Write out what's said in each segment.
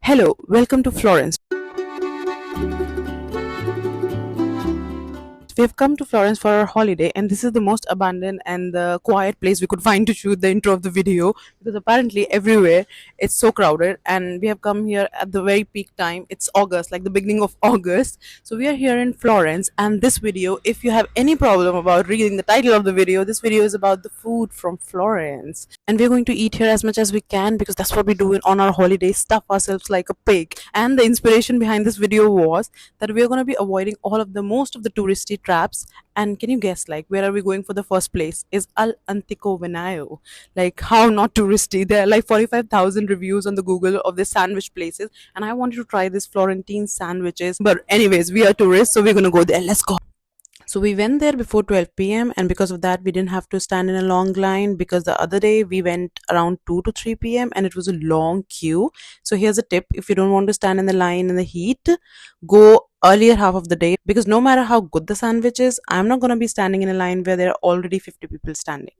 Hello, welcome to Florence. We have come to Florence for our holiday, and this is the most abandoned and the quiet place we could find to shoot the intro of the video because apparently everywhere it's so crowded. And we have come here at the very peak time. It's August, like the beginning of August. So we are here in Florence, and this video, if you have any problem about reading the title of the video, this video is about the food from Florence. And we're going to eat here as much as we can because that's what we do on our holiday, stuff ourselves like a pig. And the inspiration behind this video was that we are going to be avoiding all of the most of the touristy traps. And can you guess, like, where are we going for the first place? Is Al Antico Venayo. Like, how not touristy? There are like 45,000 reviews on the Google of the sandwich places, and I wanted to try this Florentine sandwiches. But anyways, we are tourists, so we're gonna go there. Let's go. So we went there before 12 p.m. and because of that we didn't have to stand in a long line, because the other day we went around 2 to 3 p.m. and it was a long queue. So here's a tip: if you don't want to stand in the line in the heat, go earlier half of the day, because no matter how good the sandwich is, I'm not going to be standing in a line where there are already 50 people standing.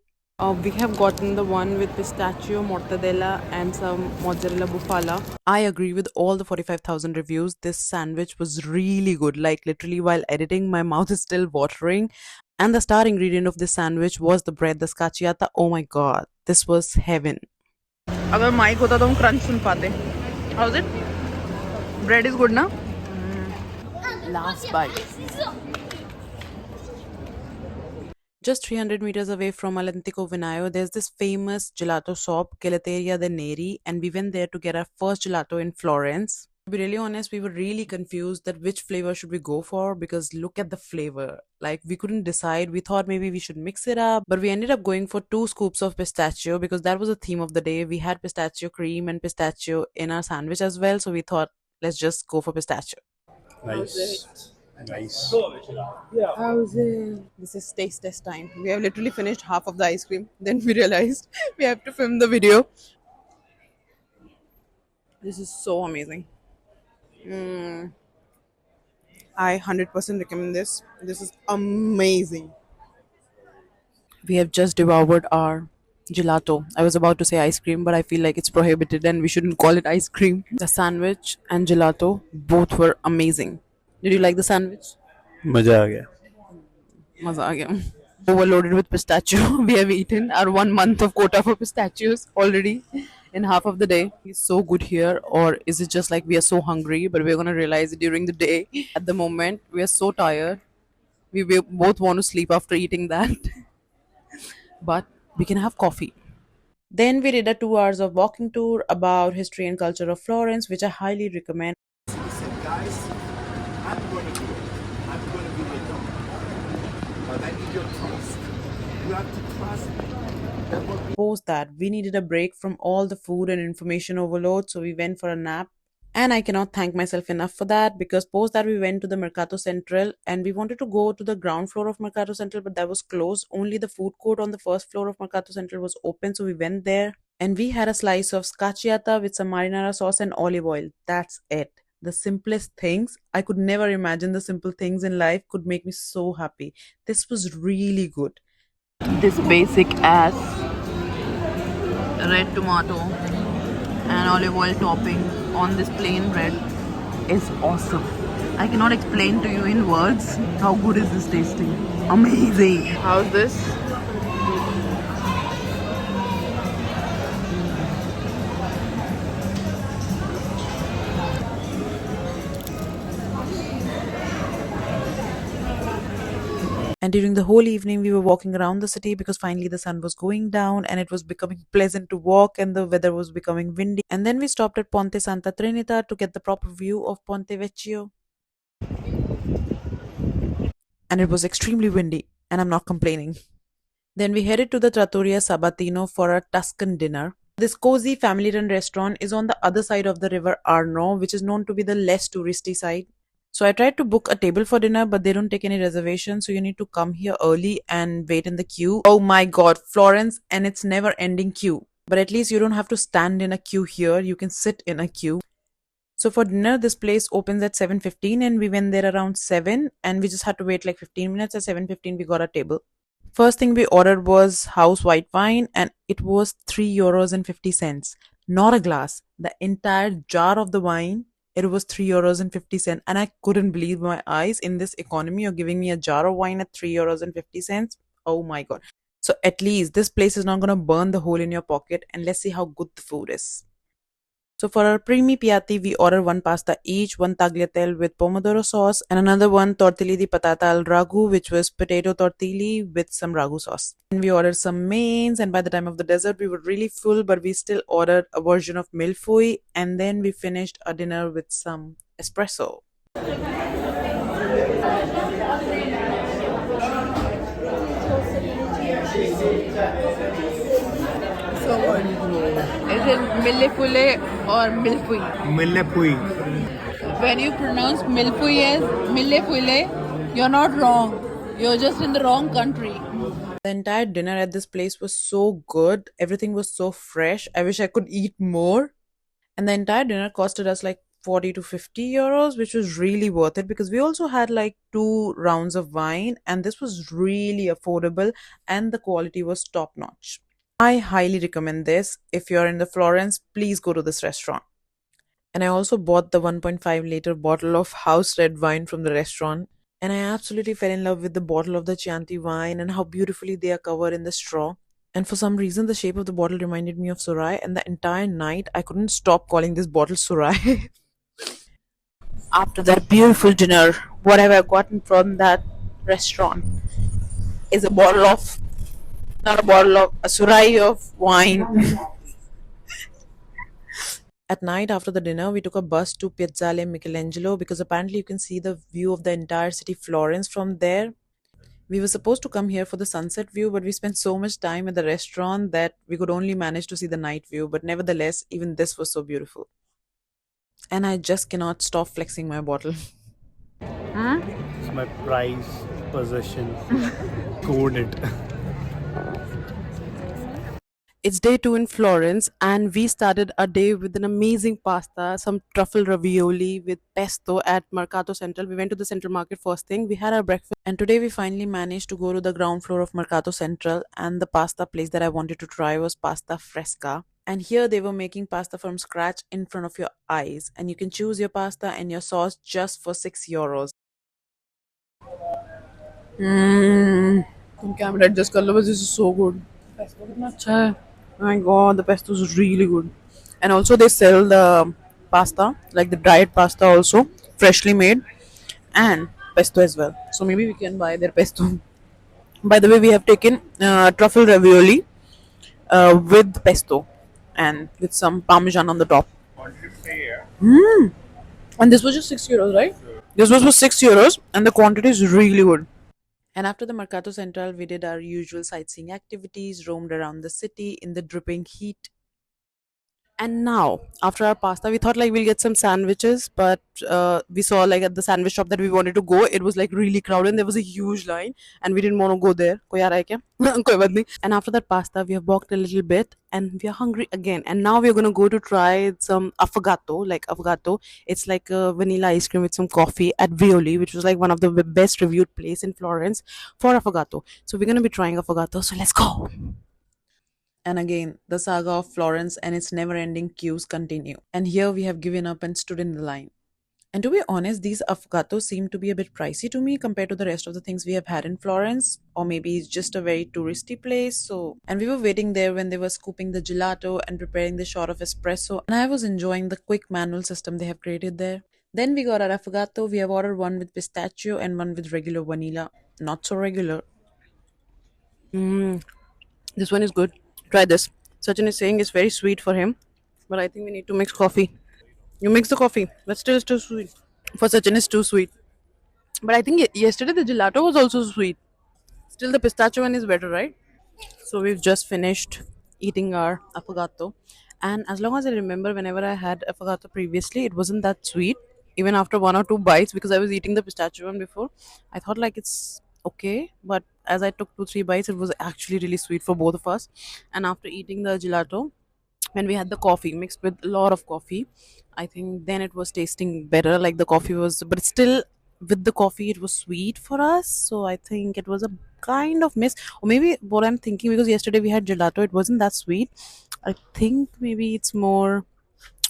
We have gotten the one with pistachio, mortadella, and some mozzarella bufala. I agree with all the 45,000 reviews. This sandwich was really good. Like, literally, while editing, my mouth is still watering. And the star ingredient of this sandwich was the bread, the scacciata. Oh my god, this was heaven. अगर mic होता तो हम crunch सुन पाते. How's it? Bread is good, na? Last bite. Just 300 meters away from Alantico Venayo, there's this famous gelato shop, Gelateria de Neri, and we went there to get our first gelato in Florence. To be really honest, we were really confused that which flavor should we go for, because look at the flavor. Like, we couldn't decide. We thought maybe we should mix it up, but we ended up going for 2 scoops of pistachio because that was the theme of the day. We had pistachio cream and pistachio in our sandwich as well, so we thought let's just go for pistachio. Nice. Nice. How's it? This is taste test time. We have literally finished half of the ice cream. Then we realized we have to film the video. This is so amazing. I 100% recommend this. This is amazing. We have just devoured our gelato. I was about to say ice cream, but I feel like it's prohibited and we shouldn't call it ice cream. The sandwich and gelato both were amazing. Did you like the sandwich? मजा आ गया. Maza aa gaya. Overloaded with pistachio. We have eaten our 1 month of quota for pistachios already in half of the day. It's so good here, or is it just like we are so hungry, but we're gonna realize it during the day? At the moment, we are so tired. We both want to sleep after eating that, but we can have coffee. Then we did a 2 hours of walking tour about history and culture of Florence, which I highly recommend. Listen, guys, I'm going to do it. I'm going to be the doctor. But I need your trust. You have to trust me. That will be Post that, we needed a break from all the food and information overload, so we went for a nap. And I cannot thank myself enough for that, because post that we went to the Mercato Central and we wanted to go to the ground floor of Mercato Central, but that was closed. Only the food court on the first floor of Mercato Central was open, so we went there and we had a slice of scacciata with some marinara sauce and olive oil. That's it. The simplest things. I could never imagine the simple things in life could make me so happy. This was really good. This basic ass red tomato and olive oil topping on this plain bread is awesome. I cannot explain to you in words how good is this tasting. Amazing. How's this? And during the whole evening, we were walking around the city because finally the sun was going down and it was becoming pleasant to walk and the weather was becoming windy. And then we stopped at Ponte Santa Trinita to get the proper view of Ponte Vecchio. And it was extremely windy, and I'm not complaining. Then we headed to the Trattoria Sabatino for a Tuscan dinner. This cozy family run restaurant is on the other side of the river Arno, which is known to be the less touristy side. So I tried to book a table for dinner, but they don't take any reservations, so you need to come here early and wait in the queue. Oh my god, Florence and its never ending queue. But at least you don't have to stand in a queue here, you can sit in a queue. So for dinner, this place opens at 7:15 and we went there around 7 and we just had to wait like 15 minutes. At 7:15 we got a table. First thing we ordered was house white wine and it was €3.50. Not a glass, the entire jar of the wine. It was 3 euros and 50 cents, and I couldn't believe my eyes. In this economy, you're giving me a jar of wine at 3 euros and 50 cents. Oh my god! So at least this place is not gonna burn the hole in your pocket, and let's see how good the food is. So for our primi piatti, we order one pasta each, one tagliatelle with pomodoro sauce, and another one tortelli di patata al ragu, which was potato tortelli with some ragu sauce. And we ordered some mains, and by the time of the dessert, we were really full, but we still ordered a version of milfui, and then we finished our dinner with some espresso. So good. Is it millefule or milfui? Millepui. When you pronounce milfui as millefule, you're not wrong. You're just in the wrong country. The entire dinner at this place was so good. Everything was so fresh. I wish I could eat more. And the entire dinner costed us like 40 to 50 euros, which was really worth it because we also had like 2 rounds of wine, and this was really affordable and the quality was top notch. I highly recommend this. If you're in the Florence, please go to this restaurant. And I also bought the 1.5-liter bottle of house red wine from the restaurant. And I absolutely fell in love with the bottle of the Chianti wine and how beautifully they are covered in the straw. And for some reason, the shape of the bottle reminded me of Surai, and the entire night I couldn't stop calling this bottle Surai. After that beautiful dinner, what have I gotten from that restaurant is a bottle of, not a bottle of, a Surai of wine. At night after the dinner, we took a bus to Piazzale Michelangelo because apparently you can see the view of the entire city Florence from there. We were supposed to come here for the sunset view, but we spent so much time at the restaurant that we could only manage to see the night view. But nevertheless, even this was so beautiful. And I just cannot stop flexing my bottle. It's my prized possession. Code it. It's day 2 in Florence, and we started our day with an amazing pasta, some truffle ravioli with pesto at Mercato Central. We went to the Central Market first thing. We had our breakfast, and today we finally managed to go to the ground floor of Mercato Central. And the pasta place that I wanted to try was Pasta Fresca. And here they were making pasta from scratch in front of your eyes, and you can choose your pasta and your sauce just for 6 euros. तुम camera adjust कर लो बस this is so good pesto कितना अच्छा है oh my god the pesto is really good and also they sell the pasta like the dried pasta also freshly made and pesto as well so maybe we can buy their pesto by the way we have taken truffle ravioli with pesto and with some parmesan on the top and this was just 6 euros right this was for 6 euros and the quantity is really good. And after the Mercato Central, we did our usual sightseeing activities, roamed around the city in the dripping heat. And now, after our pasta, we thought like we'll get some sandwiches, but we saw like at the sandwich shop that we wanted to go, it was like really crowded. And there was a huge line, and we didn't want to go there. कोई आ रहा है क्या? कोई बात नहीं. And after that pasta, we have walked a little bit, and we are hungry again. And now we are gonna go to try some affogato, like affogato. It's like a vanilla ice cream with some coffee at Violi, which was like one of the best reviewed place in Florence for affogato. So we're gonna be trying affogato. So let's go. And again, the saga of Florence and its never ending queues continue. And here we have given up and stood in the line. And to be honest, these affogatos seem to be a bit pricey to me compared to the rest of the things we have had in Florence. Or maybe it's just a very touristy place. And we were waiting there when they were scooping the gelato and preparing the shot of espresso. And I was enjoying the quick manual system they have created there. Then we got our affogato. We have ordered one with pistachio and one with regular vanilla. Not so regular. This one is good. Try this. Sachin is saying it's very sweet for him, but I think we need to mix coffee. You mix the coffee, but still it's too sweet. For Sachin, it's too sweet. But I think yesterday the gelato was also sweet. Still, the pistachio one is better, right? So we've just finished eating our affogato, and as long as I remember, whenever I had affogato previously, it wasn't that sweet. Even after 1 or 2 bites, because I was eating the pistachio one before, I thought like it's okay. But as I took 2 3 bites, it was actually really sweet for both of us. And after eating the gelato, when we had the coffee mixed with a lot of coffee, I think then it was tasting better. Like the coffee was, but still with the coffee it was sweet for us, so I think it was a kind of miss. Or maybe what I'm thinking, because yesterday we had gelato, it wasn't that sweet. I think maybe it's more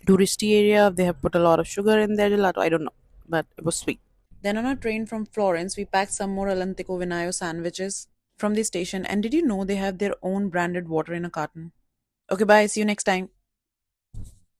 touristy area. They have put a lot of sugar in their gelato. I don't know, but it was sweet. Then on our train from Florence, we packed some more Alantico Vinayo sandwiches from the station. And did you know they have their own branded water in a carton? Okay, bye. See you next time.